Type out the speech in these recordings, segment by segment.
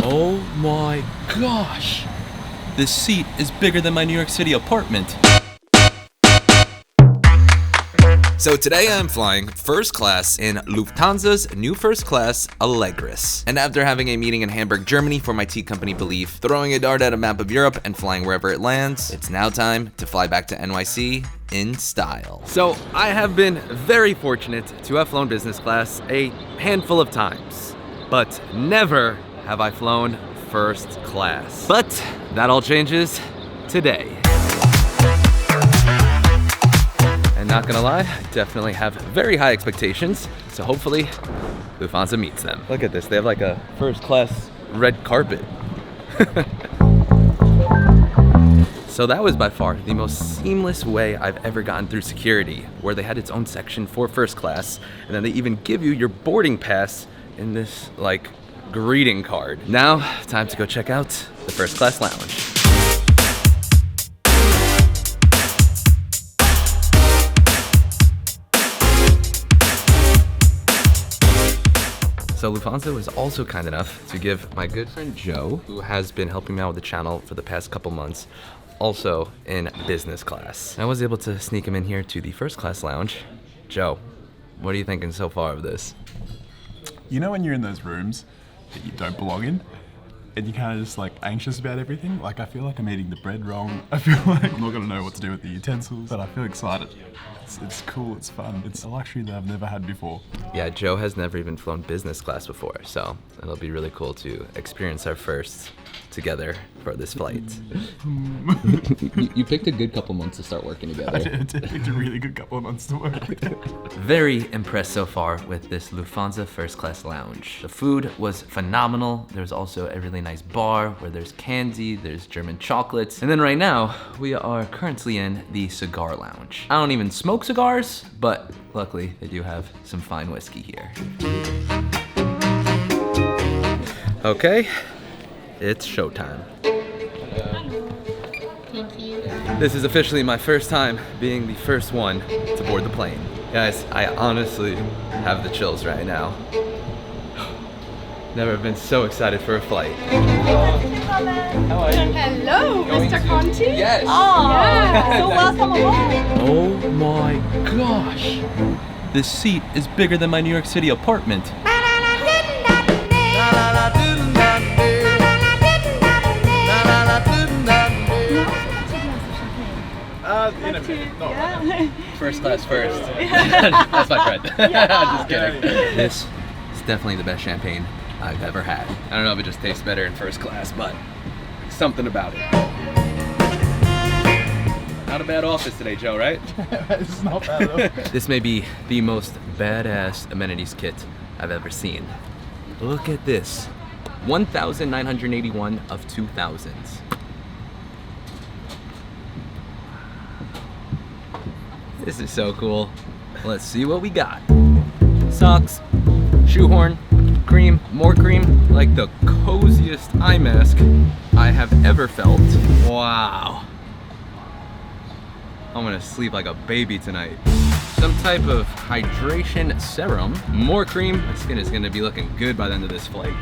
Oh my gosh! This seat is bigger than my New York City apartment. So today I'm flying first class in Lufthansa's new first class Allegris. And after having a meeting in Hamburg, Germany for my tea company Belief, throwing a dart at a map of Europe and flying wherever it lands, it's now time to fly back to NYC in style. So I have been very fortunate to have flown business class a handful of times, but never have I flown first class. But that all changes today. And not gonna lie, I definitely have very high expectations, so hopefully Lufthansa meets them. Look at this, they have like a first class red carpet. So that was by far the most seamless way I've ever gotten through security, where they had its own section for first class, and then they even give you your boarding pass in this like greeting card. Now, time to go check out the first class lounge. So Lufthansa was also kind enough to give my good friend Joe, who has been helping me out with the channel for the past couple months, also in business class. I was able to sneak him in here to the first class lounge. Joe, what are you thinking so far of this? You know when you're in those rooms that you don't belong in, and you're kind of just like anxious about everything? Like I feel like I'm eating the bread wrong. I feel like I'm not gonna know what to do with the utensils, but I feel excited. It's cool, it's fun. It's a luxury that I've never had before. Yeah, Joe has never even flown business class before, so it'll be really cool to experience our first together for this flight. You picked a good couple months to start working together. I did. It took a really good couple of months to work. Very impressed so far with this Lufthansa first class lounge. The food was phenomenal. There's also a really nice bar where there's candy, there's German chocolates. And then right now, we are currently in the cigar lounge. I don't even smoke cigars, but luckily they do have some fine whiskey here. Okay, it's showtime. Thank you. This is officially my first time being the first one to board the plane. Guys, I honestly have the chills right now. Never been so excited for a flight. How are you? Hello, Mr. Conti. Yes. Oh, yeah. So welcome aboard. Oh my gosh. This seat is bigger than my New York City apartment. In a minute. No. First class first. That's my friend. Just kidding. This is definitely the best champagne I've ever had. I don't know if it just tastes better in first class, but something about it. Not a bad office today, Joe, right? It's not bad at all. This may be the most badass amenities kit I've ever seen. Look at this. 1,981 of 2,000s. This is so cool. Let's see what we got. Socks, shoehorn, cream, more cream, like the coziest eye mask I have ever felt. Wow. I'm gonna sleep like a baby tonight. Some type of hydration serum, more cream. My skin is gonna be looking good by the end of this flight.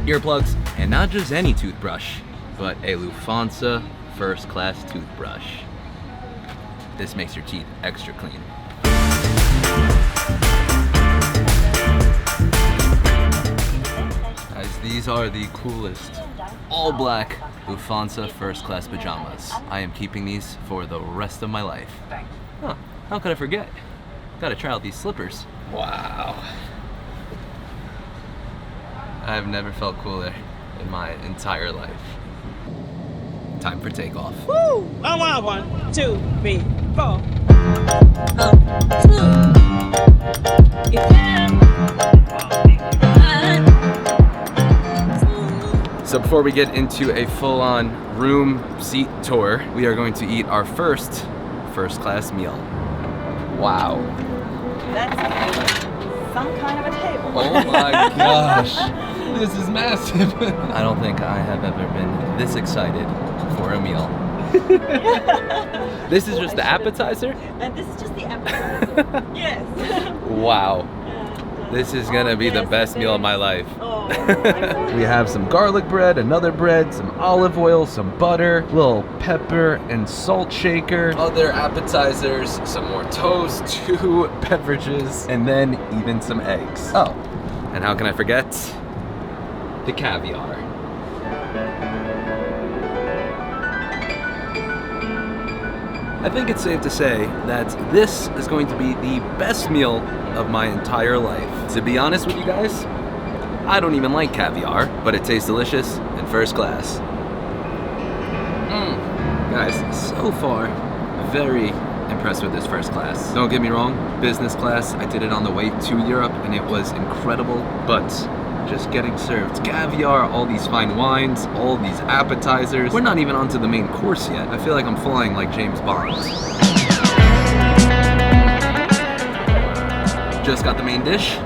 Earplugs, and not just any toothbrush, but a Lufthansa first class toothbrush. This makes your teeth extra clean. Guys, these are the coolest all black Lufthansa first class pajamas. I am keeping these for the rest of my life. Huh, how could I forget? Gotta try out these slippers. Wow. I've never felt cooler in my entire life. Time for takeoff. Woo! 1, 2, 3, 4. So before we get into a full-on room seat tour, we are going to eat our first class meal. Wow. That's some kind of a table. Oh my gosh. This is massive. I don't think I have ever been this excited for a meal. This is just the appetizer? And this is just the appetizer. Yes. Wow. This is gonna be the yes, best meal of my life. Oh, We have some garlic bread, another bread, some olive oil, some butter, little pepper and salt shaker, other appetizers, some more toast, 2 beverages, and then even some eggs. Oh, and how can I forget? The caviar. I think it's safe to say that this is going to be the best meal of my entire life. To be honest with you guys, I don't even like caviar, but it tastes delicious and first class. Guys, so far, very impressed with this first class. Don't get me wrong, business class, I did it on the way to Europe and it was incredible, but just getting served caviar, all these fine wines, all these appetizers. We're not even onto the main course yet. I feel like I'm flying like James Bond. Just got the main dish.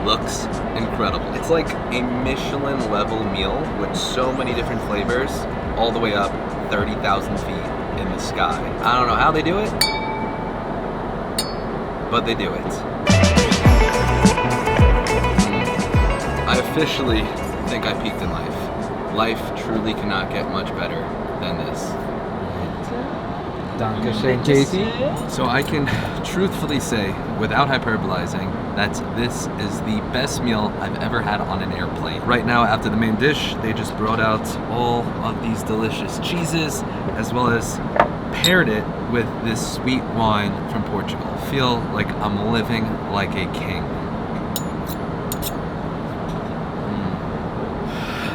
Looks incredible. It's like a Michelin level meal with so many different flavors, all the way up 30,000 feet in the sky. I don't know how they do it, but they do it. I officially think I peaked in life. Life truly cannot get much better than this. Dankeschön, Casey. So I can truthfully say, without hyperbolizing, that this is the best meal I've ever had on an airplane. Right now, after the main dish, they just brought out all of these delicious cheeses, as well as paired it with this sweet wine from Portugal. I feel like I'm living like a king.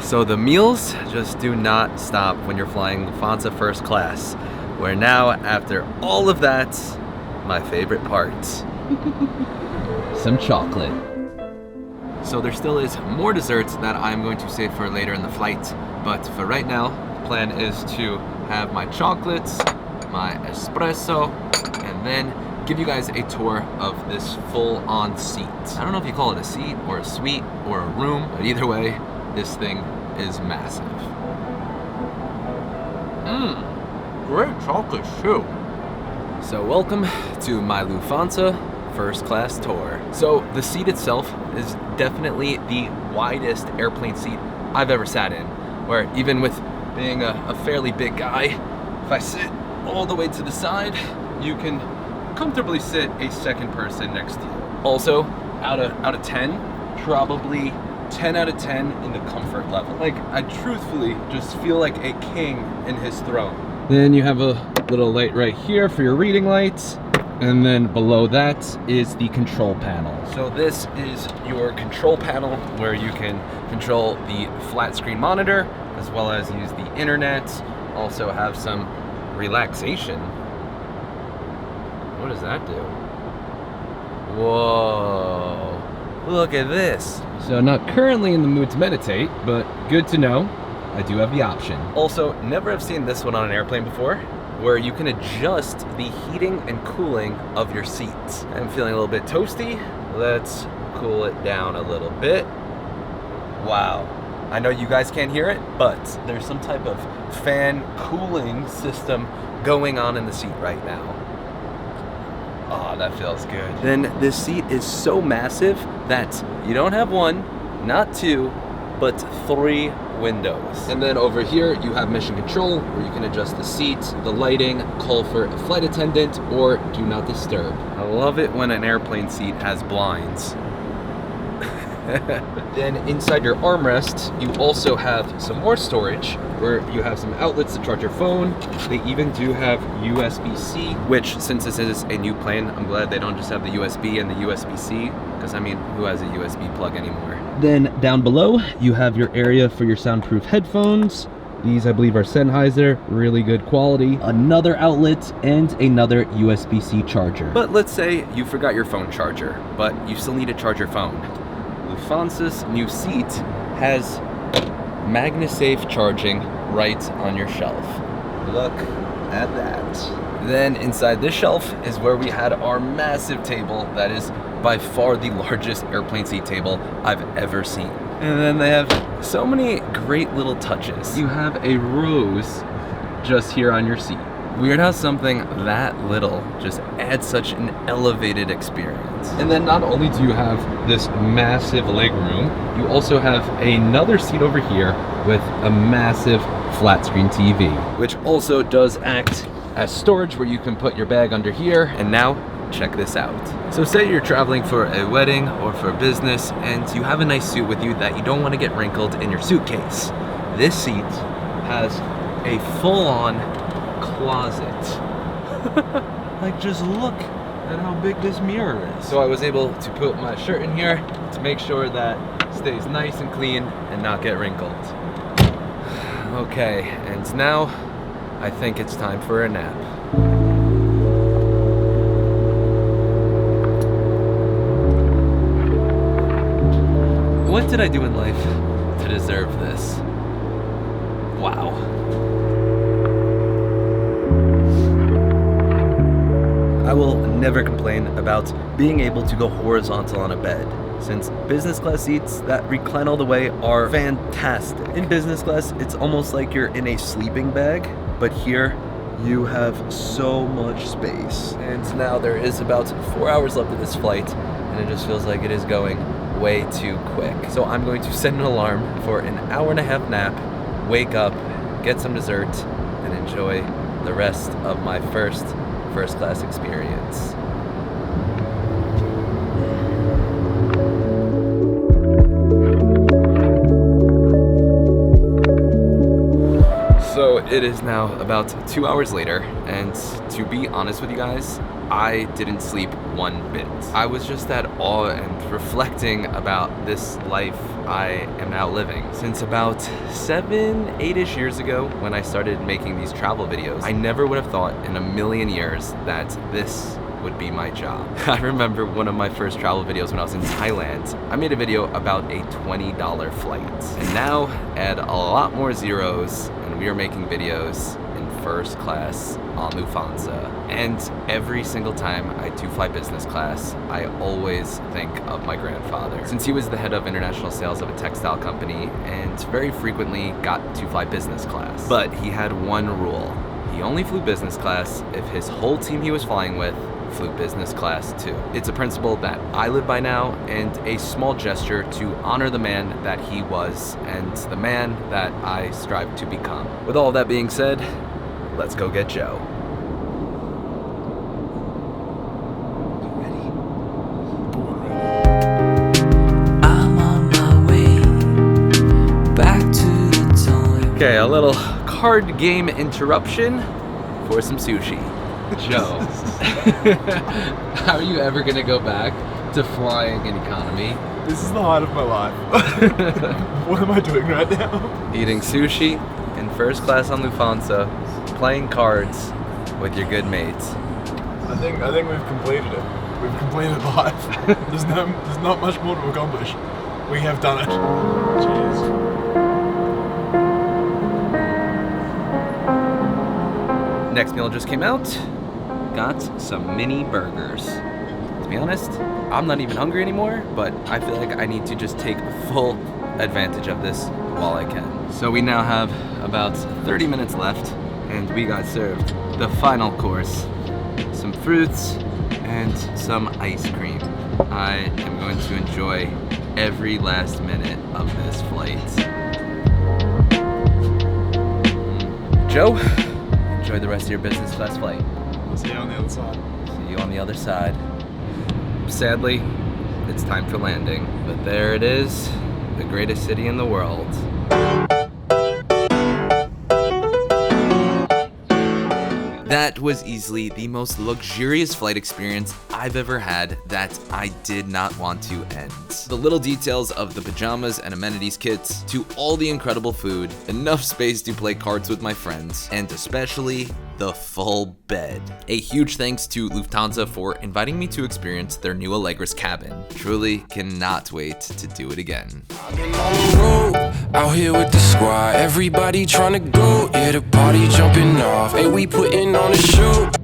So the meals just do not stop when you're flying Lufthansa first class. Where now, after all of that, my favorite part. Some chocolate. So there still is more desserts that I'm going to save for later in the flight. But for right now, the plan is to have my chocolates, my espresso, and then give you guys a tour of this full-on seat. I don't know if you call it a seat or a suite or a room, but either way, this thing is massive. Great chocolate too. So welcome to my Lufthansa first class tour. So the seat itself is definitely the widest airplane seat I've ever sat in, where even with being a fairly big guy, if I sit all the way to the side, you can comfortably sit a second person next to you. Also, out of 10, probably 10 out of 10 in the comfort level. Like, I truthfully just feel like a king in his throne. Then you have a little light right here for your reading lights. And then below that is the control panel. So this is your control panel where you can control the flat screen monitor as well as use the internet. Also have some relaxation. What does that do? Whoa, look at this. So not currently in the mood to meditate, but good to know. I do have the option. Also, never have seen this one on an airplane before, where you can adjust the heating and cooling of your seats. I'm feeling a little bit toasty. Let's cool it down a little bit. Wow. I know you guys can't hear it, but there's some type of fan cooling system going on in the seat right now. Oh, that feels good. Then this seat is so massive that you don't have one, not two, but 3 windows. And then over here you have mission control where you can adjust the seat, the lighting, call for a flight attendant, or do not disturb. I love it when an airplane seat has blinds. Then inside your armrest, you also have some more storage where you have some outlets to charge your phone. They even do have USB-C, which since this is a new plane, I'm glad they don't just have the USB and the USB-C, because I mean, who has a USB plug anymore? Then down below, you have your area for your soundproof headphones. These, I believe, are Sennheiser, really good quality. Another outlet and another USB-C charger. But let's say you forgot your phone charger, but you still need to charge your phone. Lufthansa's new seat has MagnaSafe charging right on your shelf. Look at that. Then inside this shelf is where we had our massive table that is by far the largest airplane seat table I've ever seen. And then they have so many great little touches. You have a rose just here on your seat. Weird how something that little just adds such an elevated experience. And then not only do you have this massive leg room, you also have another seat over here with a massive flat screen TV, which also does act as storage where you can put your bag under here. And now, check this out. So say you're traveling for a wedding or for business and you have a nice suit with you that you don't want to get wrinkled in your suitcase. This seat has a full-on closet. Like, just look at how big this mirror is. So I was able to put my shirt in here to make sure that it stays nice and clean and not get wrinkled. Okay, and now I think it's time for a nap. What did I do in life to deserve this? Wow. I will never complain about being able to go horizontal on a bed, since business class seats that recline all the way are fantastic. In business class, it's almost like you're in a sleeping bag, but here you have so much space. And now there is about 4 hours left of this flight, and it just feels like it is going way too quick. So I'm going to set an alarm for an hour-and-a-half nap, wake up, get some dessert, and enjoy the rest of my first class experience. So it is now about 2 hours later, and to be honest with you guys, I didn't sleep one bit. I was just at awe and reflecting about this life I am now living. Since about 7-8-ish years ago, when I started making these travel videos, I never would have thought in a million years that this would be my job. I remember one of my first travel videos when I was in Thailand. I made a video about a $20 flight. And now, add a lot more zeros, and we are making videos in first class on Lufthansa. And every single time I do fly business class, I always think of my grandfather, since he was the head of international sales of a textile company and very frequently got to fly business class. But he had one rule. He only flew business class if his whole team he was flying with flew business class too. It's a principle that I live by now, and a small gesture to honor the man that he was and the man that I strive to become. With all that being said, let's go get Joe. I'm on my way back to the time. Okay, a little card game interruption for some sushi. Joe, how are you ever gonna go back to flying in economy? This is the height of my life. What am I doing right now? Eating sushi in first class on Lufthansa, playing cards with your good mates. I think we've completed it. We've completed life. There's not much more to accomplish. We have done it. Cheers. Next meal just came out. Got some mini burgers. To be honest, I'm not even hungry anymore, but I feel like I need to just take full advantage of this while I can. So we now have about 30 minutes left, and we got served the final course. Some fruits and some ice cream. I am going to enjoy every last minute of this flight. Joe, enjoy the rest of your business class flight. See you on the other side. See you on the other side. Sadly, it's time for landing, but there it is, the greatest city in the world. That was easily the most luxurious flight experience I've ever had that I did not want to end. The little details of the pajamas and amenities kits, to all the incredible food, enough space to play cards with my friends, and especially the full bed. A huge thanks to Lufthansa for inviting me to experience their new Allegris cabin. Truly cannot wait to do it again. I've been on the road, out here with the squad. Everybody trying to go, yeah, the party jumping off. Hey, we putting on a show.